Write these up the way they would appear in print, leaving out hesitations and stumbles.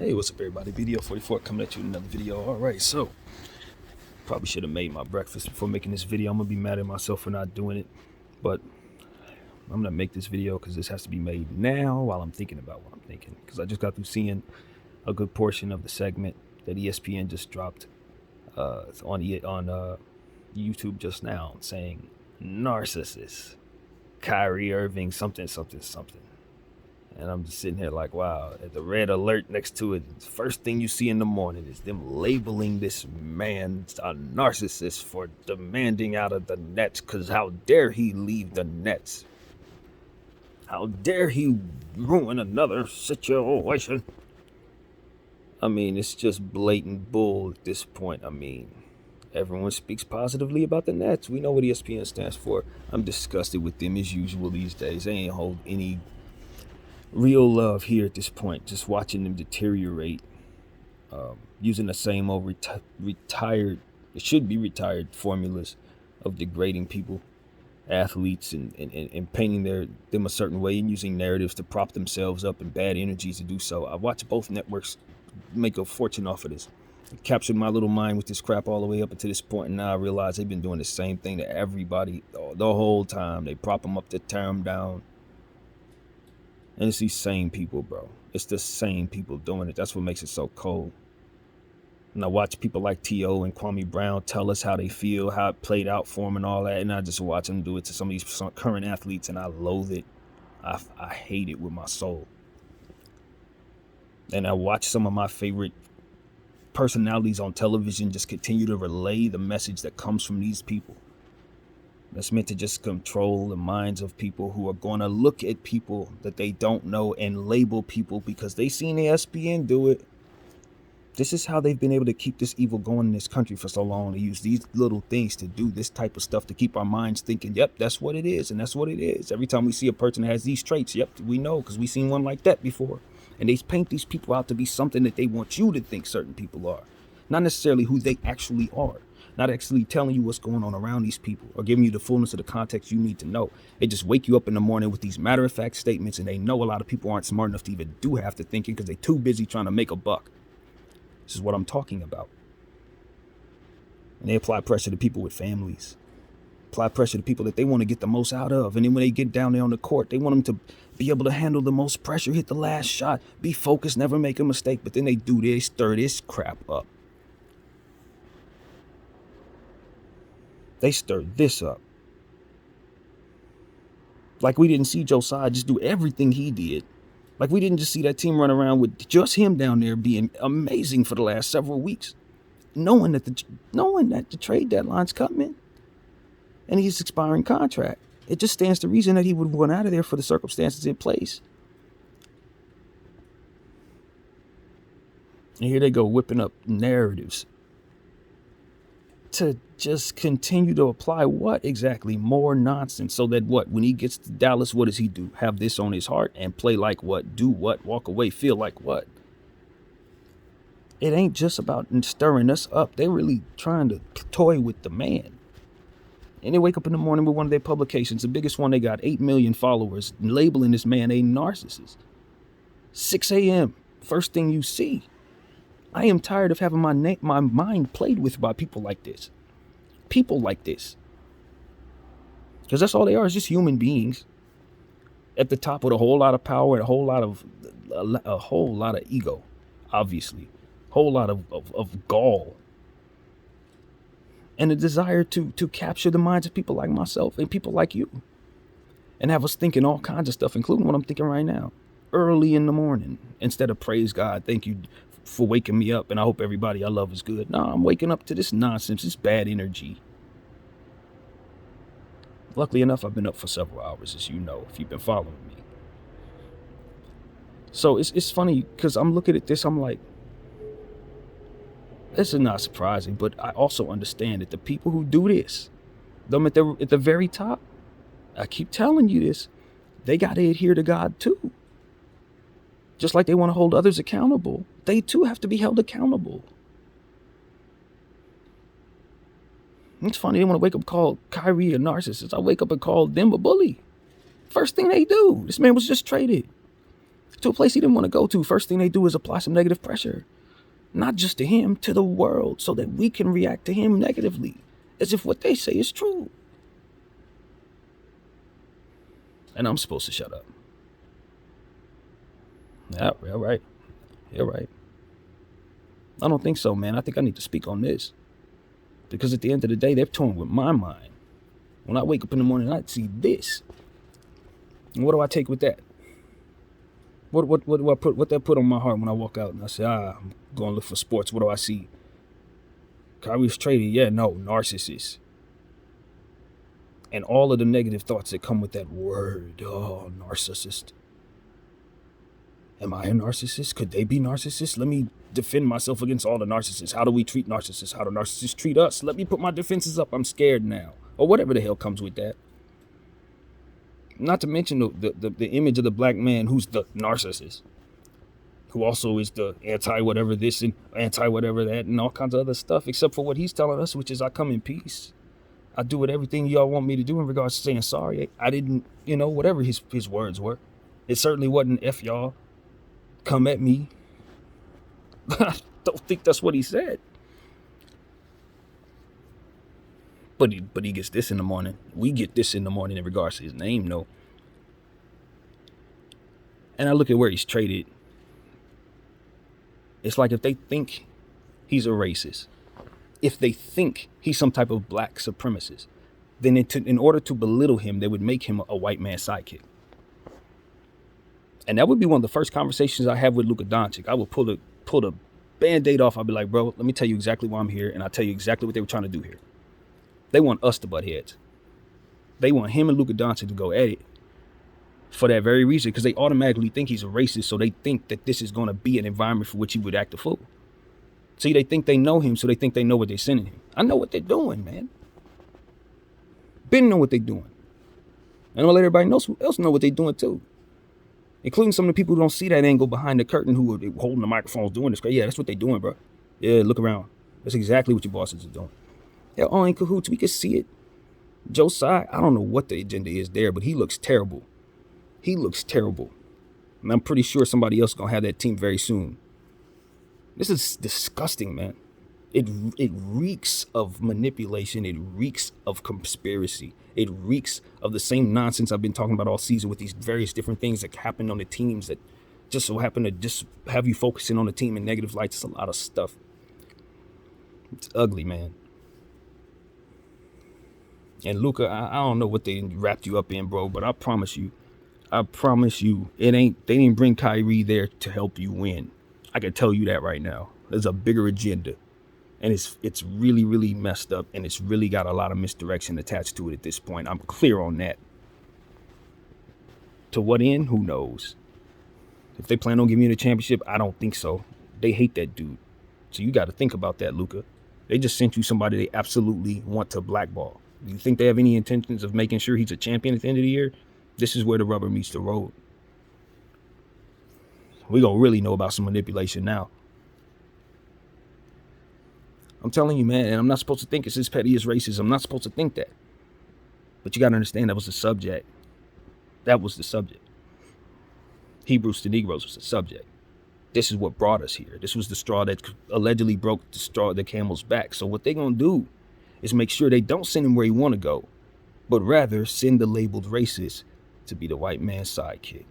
Hey, what's up, everybody? BDF 44 coming at you with another video. All right, so probably should have made my breakfast before making this video. I'm gonna be mad at myself for not doing it, but I'm gonna make this video because this has to be made now while I'm thinking about what I'm thinking. Because I just got through seeing a good portion of the segment that ESPN just dropped on YouTube just now, saying narcissist, Kyrie Irving, something. And I'm just sitting here like, wow, the red alert next to it, the first thing you see in the morning is them labeling this man a narcissist for demanding out of the Nets, because how dare he leave the Nets? How dare he ruin another situation? I mean, it's just blatant bull at this point. I mean, everyone speaks positively about the Nets. We know what ESPN stands for. I'm disgusted with them as usual these days. They ain't hold any real love here at this point, just watching them deteriorate, using the same old retired, it should be retired formulas of degrading people, athletes, and painting them a certain way and using narratives to prop themselves up and bad energies to do so. I watched both networks make a fortune off of this. It captured my little mind with this crap all the way up until this point, and now I realize they've been doing the same thing to everybody the whole time. They prop them up to tear them down. And it's these same people, bro. It's the same people doing it. That's what makes it so cold. And I watch people like T.O. and Kwame Brown tell us how they feel, how it played out for them and all that. And I just watch them do it to some of these current athletes, and I loathe it. I hate it with my soul. And I watch some of my favorite personalities on television just continue to relay the message that comes from these people. That's meant to just control the minds of people who are going to look at people that they don't know and label people because they seen ESPN do it. This is how they've been able to keep this evil going in this country for so long. They use these little things to do this type of stuff to keep our minds thinking, yep, that's what it is, and that's what it is. Every time we see a person that has these traits, yep, we know because we seen one like that before. And they paint these people out to be something that they want you to think certain people are, not necessarily who they actually are. Not actually telling you what's going on around these people or giving you the fullness of the context you need to know. They just wake you up in the morning with these matter-of-fact statements, and they know a lot of people aren't smart enough to even do half the thinking because they're too busy trying to make a buck. This is what I'm talking about. And they apply pressure to people with families. Apply pressure to people that they want to get the most out of. And then when they get down there on the court, they want them to be able to handle the most pressure, hit the last shot, be focused, never make a mistake. But then they do this, stir this crap up. They stirred this up. Like we didn't see Josiah just do everything he did. Like we didn't just see that team run around with just him down there being amazing for the last several weeks. Knowing that the trade deadline's coming and he's expiring contract. It just stands to reason that he would run out of there for the circumstances in place. And here they go whipping up narratives to just continue to apply what exactly? More nonsense. So that what? When he gets to Dallas, what does he do? Have this on his heart and play like what? Do what? Walk away, feel like what? It ain't just about stirring us up. They're really trying to toy with the man. And they wake up in the morning with one of their publications, the biggest one they got, 8 million followers, labeling this man a narcissist. 6 a.m., first thing you see. I am tired of having my mind played with by people like this. People like this. Because that's all they are, is just human beings at the top with a whole lot of power and a whole lot of ego, obviously. A whole lot of gall. And a desire to capture the minds of people like myself and people like you. And have us thinking all kinds of stuff, including what I'm thinking right now. Early in the morning, instead of praise God, thank you for waking me up, and I hope everybody I love is good. No, I'm waking up to this nonsense, this bad energy. Luckily enough, I've been up for several hours, as you know, if you've been following me. So it's funny, because I'm looking at this, I'm like, this is not surprising, but I also understand that the people who do this, them at the very top, I keep telling you this, they got to adhere to God too. Just like they want to hold others accountable, they too have to be held accountable. It's funny, they want to wake up and call Kyrie a narcissist. I wake up and call them a bully. First thing they do, this man was just traded. to a place he didn't want to go to. First thing they do is apply some negative pressure, not just to him, to the world, so that we can react to him negatively, as if what they say is true. And I'm supposed to shut up. Yeah, right. You're right. I don't think so, man. I think I need to speak on this. Because at the end of the day, they're toying with my mind. When I wake up in the morning, I see this. And what do I take with that? What do I put? What that put on my heart when I walk out and I say, I'm going to look for sports. What do I see? Kyrie's traded. Yeah, no, narcissist. And all of the negative thoughts that come with that word. Oh, narcissist. Am I a narcissist? Could they be narcissists? Let me defend myself against all the narcissists. How do we treat narcissists? How do narcissists treat us? Let me put my defenses up. I'm scared now. Or whatever the hell comes with that. Not to mention the image of the black man who's the narcissist, who also is the anti-whatever this and anti-whatever that and all kinds of other stuff, except for what he's telling us, which is I come in peace. I do everything y'all want me to do in regards to saying sorry. I didn't, whatever his words were. It certainly wasn't F y'all. Come at me. I don't think that's what he said. But he gets this in the morning. We get this in the morning in regards to his name, though. And I look at where he's traded. It's like if they think he's a racist, if they think he's some type of black supremacist, then in order to belittle him, they would make him a white man's sidekick. And that would be one of the first conversations I have with Luka Doncic. I would pull the Band-Aid off. I'd be like, bro, let me tell you exactly why I'm here, and I'll tell you exactly what they were trying to do here. They want us to butt heads. They want him and Luka Doncic to go at it for that very reason, because they automatically think he's a racist, so they think that this is going to be an environment for which he would act a fool. See, they think they know him, so they think they know what they're sending him. I know what they're doing, man. Ben know what they're doing. And I'll let everybody else know what they're doing too. Including some of the people who don't see that angle behind the curtain who are holding the microphones doing this. Yeah, that's what they're doing, bro. Yeah, look around. That's exactly what your bosses are doing. They're all in cahoots. We can see it. Joe Tsai, I don't know what the agenda is there, but he looks terrible. He looks terrible. And I'm pretty sure somebody else is going to have that team very soon. This is disgusting, man. It reeks of manipulation. It reeks of conspiracy. It reeks of the same nonsense I've been talking about all season with these various different things that happen on the teams that just so happen to just have you focusing on the team in negative lights. It's a lot of stuff. It's ugly, man. And Luka, I don't know what they wrapped you up in, bro, but I promise you, they didn't bring Kyrie there to help you win. I can tell you that right now. There's a bigger agenda. And it's really, really messed up, and it's really got a lot of misdirection attached to it at this point. I'm clear on that. To what end? Who knows? If they plan on giving you the championship, I don't think so. They hate that dude. So you got to think about that, Luka. They just sent you somebody they absolutely want to blackball. You think they have any intentions of making sure he's a champion at the end of the year? This is where the rubber meets the road. We're going to really know about some manipulation now. I'm telling you, man, and I'm not supposed to think it's as petty as racism. I'm not supposed to think that. But you got to understand that was the subject. That was the subject. Hebrews to Negroes was the subject. This is what brought us here. This was the straw that allegedly broke the camel's back. So what they're going to do is make sure they don't send him where he want to go, but rather send the labeled racist to be the white man's sidekick.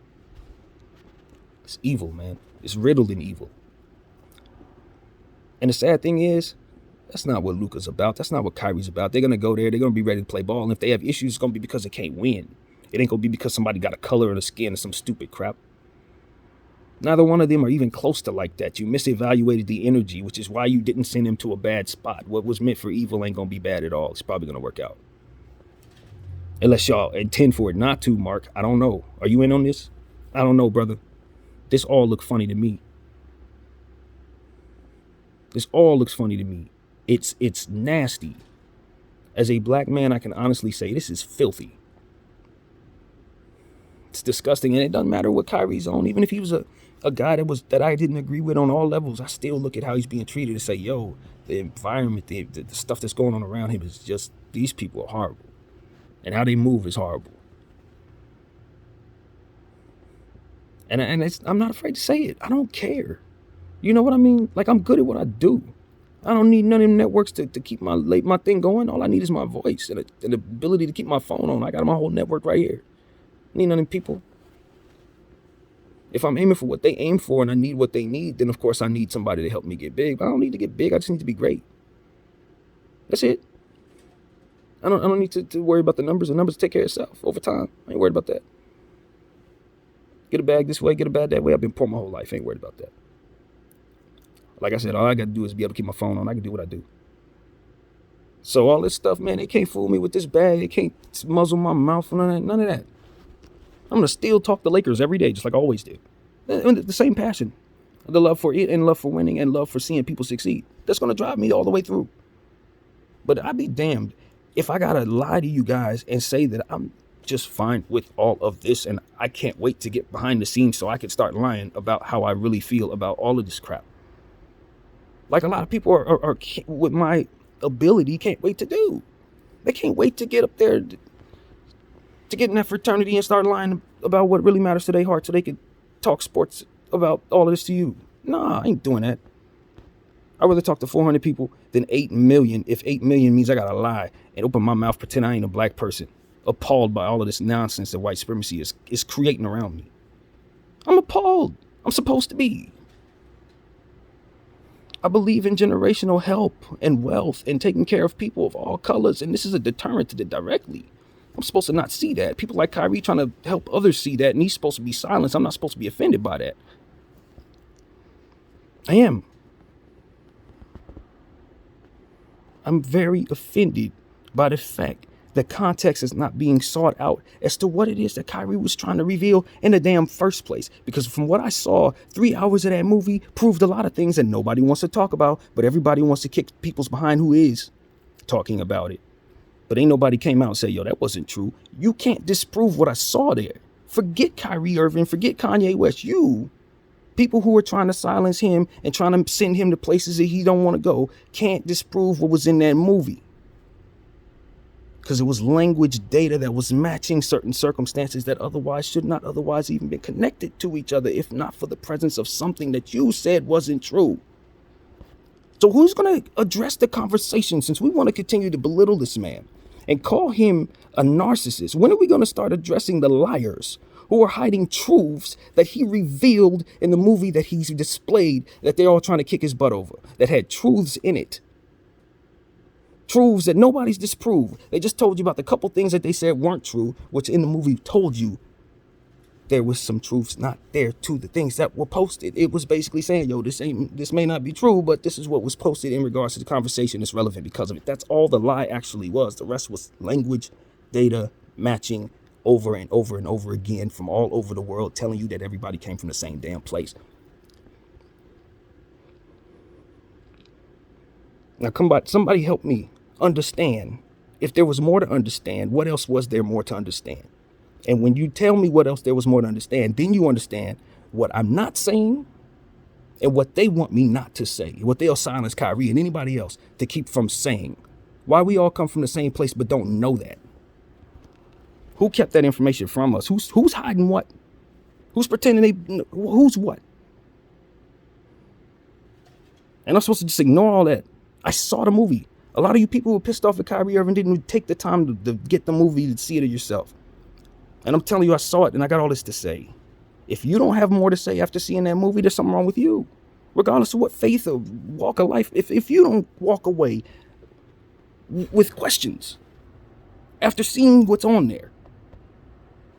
It's evil, man. It's riddled in evil. And the sad thing is, that's not what Luka's about. That's not what Kyrie's about. They're going to go there. They're going to be ready to play ball. And if they have issues, it's going to be because they can't win. It ain't going to be because somebody got a color in the skin or some stupid crap. Neither one of them are even close to like that. You misevaluated the energy, which is why you didn't send him to a bad spot. What was meant for evil ain't going to be bad at all. It's probably going to work out. Unless y'all intend for it not to, Mark. I don't know. Are you in on this? I don't know, brother. This all looks funny to me. This all looks funny to me. It's nasty. As a black man, I can honestly say this is filthy. It's disgusting, and it doesn't matter what Kyrie's on. Even if he was a guy that I didn't agree with on all levels, I still look at how he's being treated and say, yo, the environment, the stuff that's going on around him is just, these people are horrible. And how they move is horrible. I'm not afraid to say it. I don't care. You know what I mean? Like, I'm good at what I do. I don't need none of them networks to keep my thing going. All I need is my voice and the ability to keep my phone on. I got my whole network right here. I need none of them people. If I'm aiming for what they aim for and I need what they need, then of course I need somebody to help me get big. But I don't need to get big. I just need to be great. That's it. I don't need to worry about the numbers. The numbers take care of itself over time. I ain't worried about that. Get a bag this way, get a bag that way. I've been poor my whole life. I ain't worried about that. Like I said, all I got to do is be able to keep my phone on. I can do what I do. So all this stuff, man, they can't fool me with this bag. They can't muzzle my mouth. None of that. I'm going to still talk the Lakers every day, just like I always do. And the same passion. The love for it and love for winning and love for seeing people succeed. That's going to drive me all the way through. But I'd be damned if I got to lie to you guys and say that I'm just fine with all of this and I can't wait to get behind the scenes so I can start lying about how I really feel about all of this crap. Like a lot of people are with my ability can't wait to do. They can't wait to get up there to get in that fraternity and start lying about what really matters to their heart so they can talk sports about all of this to you. Nah, I ain't doing that. I'd rather talk to 400 people than 8 million if 8 million means I gotta lie and open my mouth, pretend I ain't a black person, appalled by all of this nonsense that white supremacy is creating around me. I'm appalled. I'm supposed to be. I believe in generational help and wealth and taking care of people of all colors, and this is a deterrent to it directly. I'm supposed to not see that. People like Kyrie trying to help others see that, and he's supposed to be silenced. I'm not supposed to be offended by that. I am. I'm very offended by the fact that context is not being sought out as to what it is that Kyrie was trying to reveal in the damn first place. Because from what I saw, 3 hours of that movie proved a lot of things that nobody wants to talk about, but everybody wants to kick people's behind who is talking about it. But ain't nobody came out and said, yo, that wasn't true. You can't disprove what I saw there. Forget Kyrie Irving, forget Kanye West. You, people who are trying to silence him and trying to send him to places that he don't want to go, can't disprove what was in that movie. Because it was language data that was matching certain circumstances that otherwise should not otherwise even be connected to each other, if not for the presence of something that you said wasn't true. So who's going to address the conversation since we want to continue to belittle this man and call him a narcissist? When are we going to start addressing the liars who are hiding truths that he revealed in the movie that he's displayed, that they're all trying to kick his butt over, that had truths in it? Truths that nobody's disproved. They just told you about the couple things that they said weren't true, which in the movie told you there was some truths not there to the things that were posted. It was basically saying, yo, this may not be true, but this is what was posted in regards to the conversation that's relevant because of it. That's all the lie actually was. The rest was language, data, matching over and over and over again from all over the world, telling you that everybody came from the same damn place. Now, somebody help me understand. If there was more to understand, what else was there more to understand? And when you tell me what else there was more to understand, then you understand what I'm not saying and what they want me not to say, what they'll silence Kyrie and anybody else to keep from saying. Why we all come from the same place but don't know that? Who kept that information from us? Who's hiding what? Who's pretending who's what? And I'm supposed to just ignore all that. I saw the movie. A lot of you people who were pissed off at Kyrie Irving didn't take the time to get the movie to see it yourself. And I'm telling you, I saw it and I got all this to say. If you don't have more to say after seeing that movie, there's something wrong with you. Regardless of what faith or walk of life, if you don't walk away with questions after seeing what's on there,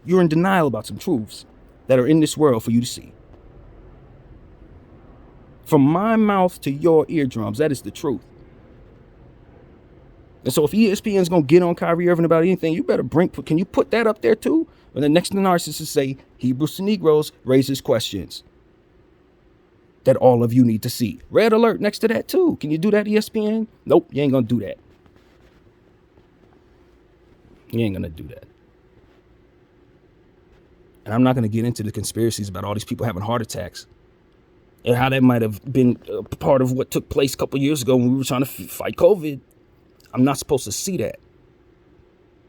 you're in denial about some truths that are in this world for you to see. From my mouth to your eardrums, that is the truth. And so if ESPN's going to get on Kyrie Irving about anything, you better can you put that up there too? And the next narcissist say, Hebrews to Negroes raises questions that all of you need to see. Red alert next to that too. Can you do that, ESPN? Nope, you ain't going to do that. You ain't going to do that. And I'm not going to get into the conspiracies about all these people having heart attacks and how that might have been a part of what took place a couple years ago when we were trying to fight COVID. I'm not supposed to see that.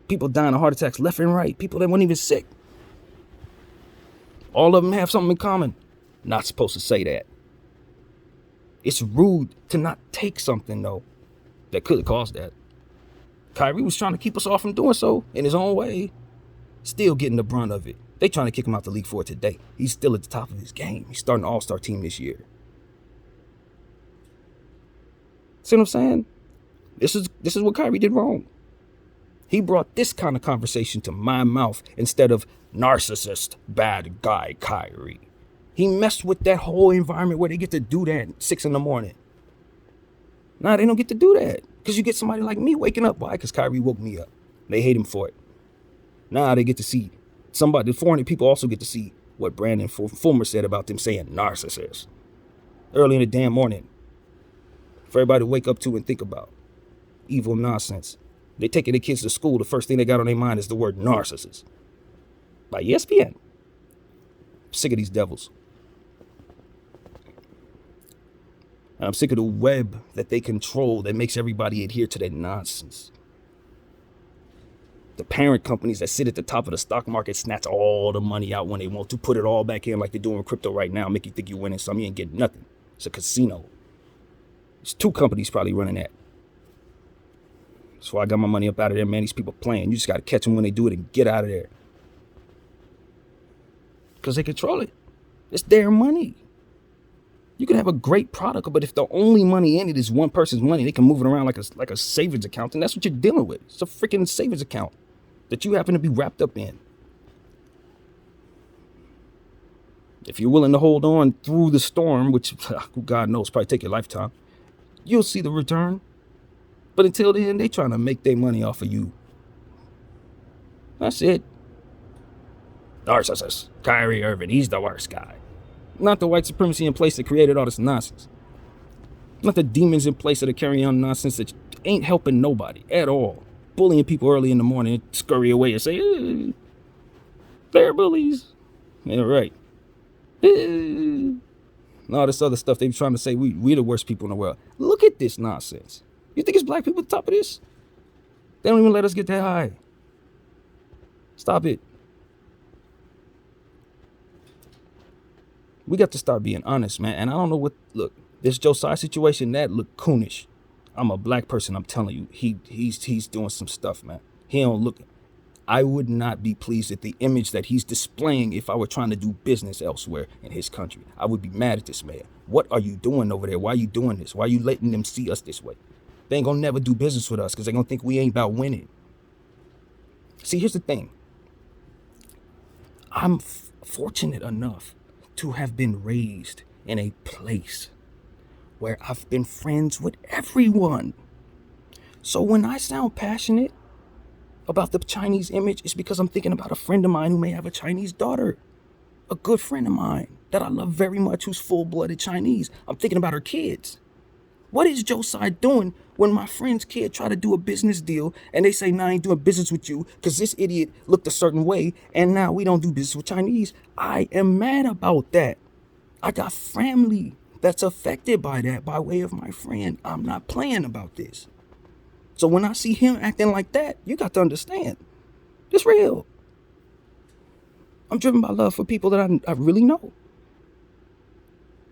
People dying of heart attacks left and right. People that weren't even sick. All of them have something in common. Not supposed to say that. It's rude to not take something, though, that could have caused that. Kyrie was trying to keep us all from doing so in his own way. Still getting the brunt of it. They trying to kick him out the league for it today. He's still at the top of his game. He's starting an all-star team this year. See what I'm saying? This is what Kyrie did wrong. He brought this kind of conversation to my mouth instead of narcissist, bad guy Kyrie. He messed with that whole environment where they get to do that at 6 a.m. Nah, they don't get to do that. Because you get somebody like me waking up. Why? Because Kyrie woke me up. They hate him for it. Now they get to see somebody, the 400 people also get to see what Brandon Fulmer said about them saying narcissist. Early in the damn morning. For everybody to wake up to and think about. Evil nonsense. They taking their kids to school, the first thing they got on their mind is the word narcissist. By ESPN. I'm sick of these devils. And I'm sick of the web that they control that makes everybody adhere to that nonsense. The parent companies that sit at the top of the stock market snatch all the money out when they want to, put it all back in like they're doing with crypto right now, make you think you're winning some, you ain't getting nothing. It's a casino. There's 2 companies probably running that. That's why I got my money up out of there, man. These people playing. You just got to catch them when they do it and get out of there. Because they control it. It's their money. You can have a great product, but if the only money in it is one person's money, they can move it around like a savings account, and that's what you're dealing with. It's a freaking savings account that you happen to be wrapped up in. If you're willing to hold on through the storm, which God knows probably take your lifetime, you'll see the return. But until then, they trying to make their money off of you. That's it. Narcissist. Kyrie Irving, he's the worst guy. Not the white supremacy in place that created all this nonsense. Not the demons in place that are carrying on nonsense that ain't helping nobody at all. Bullying people early in the morning and scurry away and say, they're bullies. Yeah, right. And all this other stuff they be trying to say we're the worst people in the world. Look at this nonsense. You think it's black people at the top of this? They don't even let us get that high. Stop it. We got to start being honest, man. And I don't know what, look, this Josiah situation, that looked coonish. I'm a black person, I'm telling you. He's doing some stuff, man. He don't look, I would not be pleased at the image that he's displaying if I were trying to do business elsewhere in his country. I would be mad at this man. What are you doing over there? Why are you doing this? Why are you letting them see us this way? They ain't gonna never do business with us because they're gonna think we ain't about winning. See, here's the thing. I'm fortunate enough to have been raised in a place where I've been friends with everyone. So when I sound passionate about the Chinese image, it's because I'm thinking about a friend of mine who may have a Chinese daughter. A good friend of mine that I love very much who's full-blooded Chinese. I'm thinking about her kids. What is Josiah doing when my friend's kid try to do a business deal and they say, nah, I ain't doing business with you because this idiot looked a certain way and now we don't do business with Chinese? I am mad about that. I got family that's affected by that by way of my friend. I'm not playing about this. So when I see him acting like that, you got to understand, it's real. I'm driven by love for people that I really know.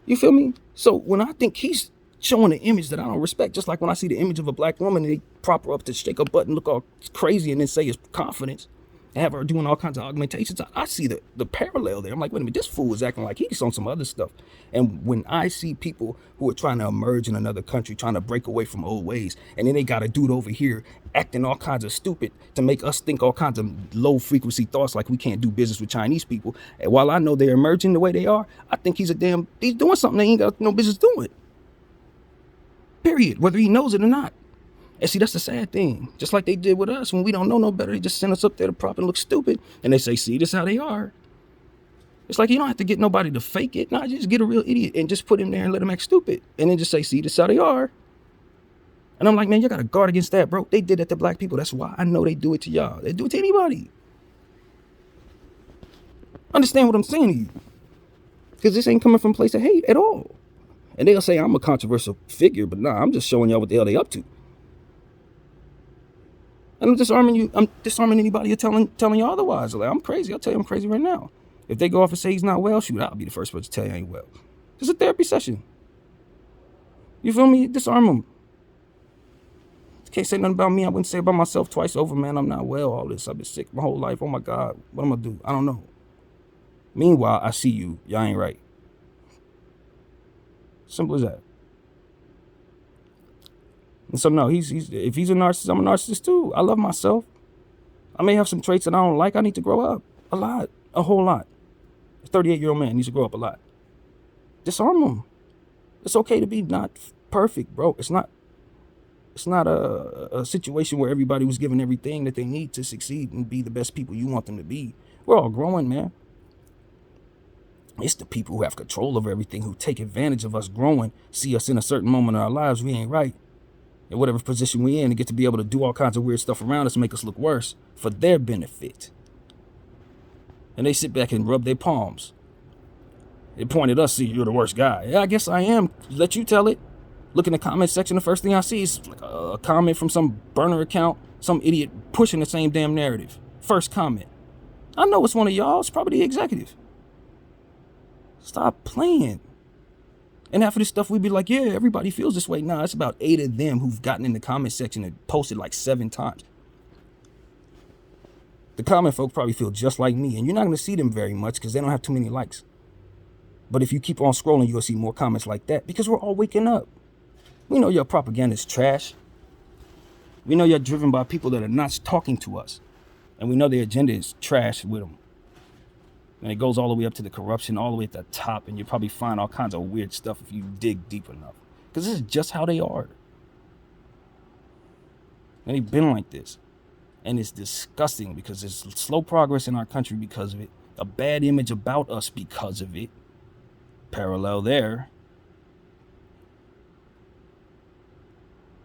You feel me? So when I think he's showing an image that I don't respect, just like when I see the image of a black woman and they prop her up to shake her butt and look all crazy and then say it's confidence and have her doing all kinds of augmentations, I see the parallel there. I'm like, wait a minute, this fool is acting like he's on some other stuff. And when I see people who are trying to emerge in another country, trying to break away from old ways, and then they got a dude over here acting all kinds of stupid to make us think all kinds of low frequency thoughts like we can't do business with Chinese people. And while I know they're emerging the way they are, I think he's doing something they ain't got no business doing. Period, whether he knows it or not. And see, that's the sad thing. Just like they did with us when we don't know no better, they just send us up there to prop and look stupid. And they say, see, this is how they are. It's like you don't have to get nobody to fake it. No, just get a real idiot and just put him there and let him act stupid. And then just say, see, this is how they are. And I'm like, man, you got to guard against that, bro. They did that to black people. That's why I know they do it to y'all. They do it to anybody. Understand what I'm saying to you. Because this ain't coming from a place of hate at all. And they'll say I'm a controversial figure, but nah, I'm just showing y'all what the hell they up to. And I'm disarming you. I'm disarming anybody who's telling you otherwise. Like, I'm crazy. I'll tell you I'm crazy right now. If they go off and say he's not well, shoot, I'll be the first person to tell you I ain't well. It's a therapy session. You feel me? Disarm them. Can't say nothing about me. I wouldn't say about myself twice over, man. I'm not well, all this. I've been sick my whole life. Oh, my God. What am I going to do? I don't know. Meanwhile, I see you. Y'all ain't right. Simple as that. And so, no, if he's a narcissist, I'm a narcissist, too. I love myself. I may have some traits that I don't like. I need to grow up. A lot. A whole lot. A 38-year-old man needs to grow up a lot. Disarm him. It's okay to be not perfect, bro. It's not a situation where everybody was given everything that they need to succeed and be the best people you want them to be. We're all growing, man. It's the people who have control over everything, who take advantage of us growing, see us in a certain moment in our lives, we ain't right. In whatever position we in, and get to be able to do all kinds of weird stuff around us to make us look worse for their benefit. And they sit back and rub their palms. They point at us, see, you're the worst guy. Yeah, I guess I am. Let you tell it. Look in the comment section, the first thing I see is like a comment from some burner account, some idiot pushing the same damn narrative. First comment. I know it's one of y'all. It's probably the executive. Stop playing. And after this stuff, we'd be like, yeah, everybody feels this way. Nah, it's about 8 of them who've gotten in the comment section and posted like 7 times. The comment folk probably feel just like me, and you're not going to see them very much because they don't have too many likes. But if you keep on scrolling, you'll see more comments like that because we're all waking up. We know your propaganda is trash. We know you're driven by people that are not talking to us. And we know their agenda is trash with them. And it goes all the way up to the corruption, all the way at the top. And you probably find all kinds of weird stuff if you dig deep enough. Because this is just how they are. And they've been like this. And it's disgusting because there's slow progress in our country because of it. A bad image about us because of it. Parallel there.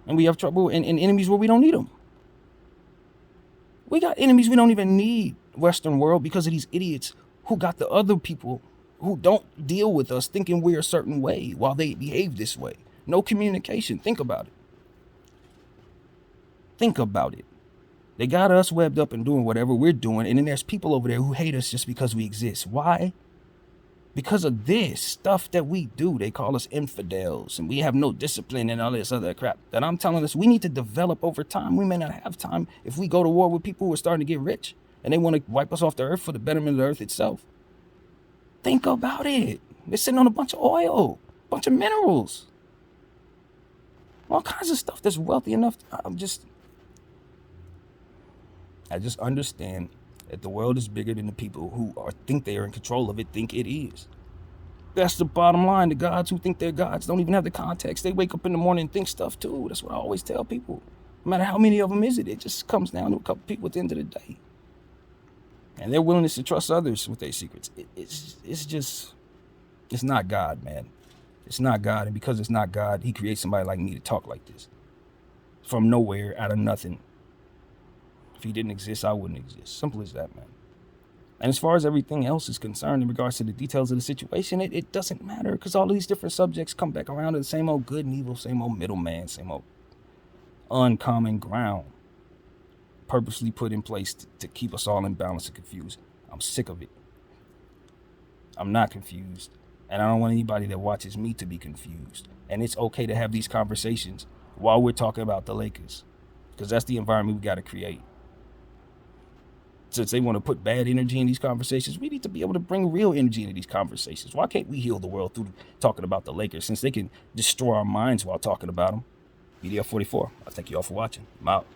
And we have trouble in enemies where we don't need them. We got enemies we don't even need, Western world, because of these idiots who got the other people who don't deal with us thinking we're a certain way while they behave this way. No communication. Think about it. Think about it. They got us webbed up and doing whatever we're doing, and then there's people over there who hate us just because we exist. Why? Because of this stuff that we do. They call us infidels, and we have no discipline and all this other crap that I'm telling us we need to develop over time. We may not have time if we go to war with people who are starting to get rich and they want to wipe us off the earth for the betterment of the earth itself. Think about it. They're sitting on a bunch of oil, a bunch of minerals, all kinds of stuff that's wealthy enough. I just understand that the world is bigger than the people who think they are in control of it think it is. That's the bottom line. The gods who think they're gods don't even have the context. They wake up in the morning and think stuff too. That's what I always tell people. No matter how many of them is it, it just comes down to a couple people at the end of the day. And their willingness to trust others with their secrets. It's not God, man. It's not God. And because it's not God, he creates somebody like me to talk like this. From nowhere, out of nothing. If he didn't exist, I wouldn't exist. Simple as that, man. And as far as everything else is concerned in regards to the details of the situation, it doesn't matter because all of these different subjects come back around to the same old good and evil, same old middleman, same old uncommon ground purposely put in place to keep us all imbalanced and confused. I'm sick of it. I'm not confused. And I don't want anybody that watches me to be confused. And it's okay to have these conversations while we're talking about the Lakers because that's the environment we got to create. Since they want to put bad energy in these conversations, we need to be able to bring real energy into these conversations. Why can't we heal the world through talking about the Lakers since they can destroy our minds while talking about them? BDF 44. I thank you all for watching. I'm out.